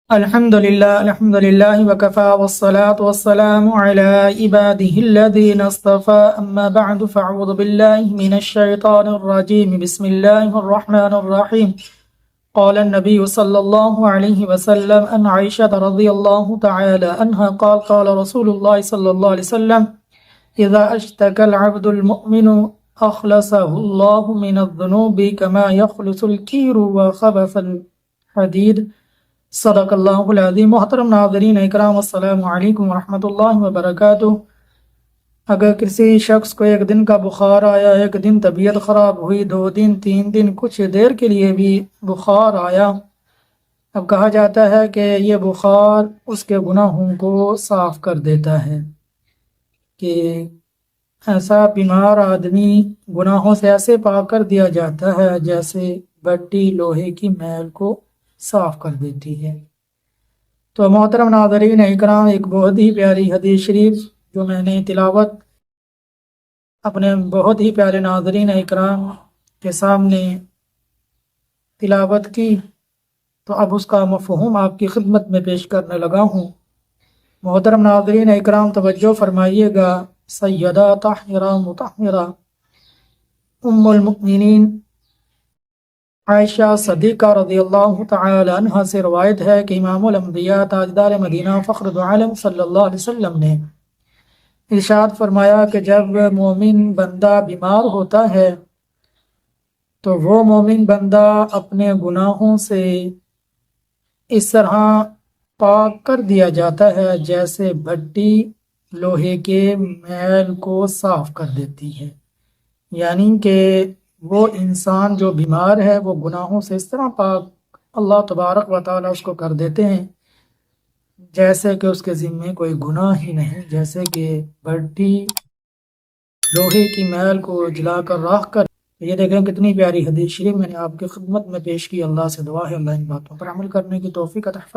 الحمد للہ وکفى والصلاة والسلام على عباده الذين اصطفى اما بعد فاعوذ باللہ من الشیطان الرجیم بسم اللہ الرحمن الرحیم قال النبی صلی اللہ علیہ وسلم عن عائشة رضی اللہ تعالی عنہ قال رسول اللہ صلی اللہ علیہ وسلم اذا اشتكى العبد المؤمن اخلصه الله من الذنوب كما يخلص الكير وخبث الحديد صدق اللہ العظیم۔ محترم ناظرین اکرام، السلام علیکم ورحمۃ اللہ وبرکاتہ۔ اگر کسی شخص کو ایک دن کا بخار آیا، ایک دن طبیعت خراب ہوئی، 2 دن 3 دن، کچھ دیر کے لیے بھی بخار آیا، اب کہا جاتا ہے کہ یہ بخار اس کے گناہوں کو صاف کر دیتا ہے، کہ ایسا بیمار آدمی گناہوں سے ایسے پاک کر دیا جاتا ہے جیسے بٹی لوہے کی میل کو صاف کر دیتی ہے۔ تو محترم ناظرین اکرام، ایک بہت ہی پیاری حدیث شریف جو میں نے تلاوت اپنے بہت ہی پیارے ناظرین اکرام کے سامنے تلاوت کی، تو اب اس کا مفہوم آپ کی خدمت میں پیش کرنے لگا ہوں۔ محترم ناظرین اکرام توجہ فرمائیے گا۔ سیدہ طاہرہ مطہرہ ام المؤمنین عائشہ صدیقہ رضی اللہ تعالی عنہ سے روایت ہے کہ امام الانبیاء تاجدار مدینہ فخر دو عالم صلی اللہ علیہ وسلم نے ارشاد فرمایا کہ جب مومن بندہ بیمار ہوتا ہے تو وہ مومن بندہ اپنے گناہوں سے اس طرح پاک کر دیا جاتا ہے جیسے بھٹی لوہے کے میل کو صاف کر دیتی ہے، یعنی کہ وہ انسان جو بیمار ہے وہ گناہوں سے اس طرح پاک اللہ تبارک و تعالیٰ اس کو کر دیتے ہیں جیسے کہ اس کے ذمے کوئی گناہ ہی نہیں، جیسے کہ بھٹی لوہے کی میل کو جلا کر راکھ کر۔ یہ دیکھیں کتنی پیاری حدیث شریف میں نے آپ کی خدمت میں پیش کی۔ اللہ سے دعا ہے اللہ ان باتوں پر عمل کرنے کی توفیق عطا فرمائے۔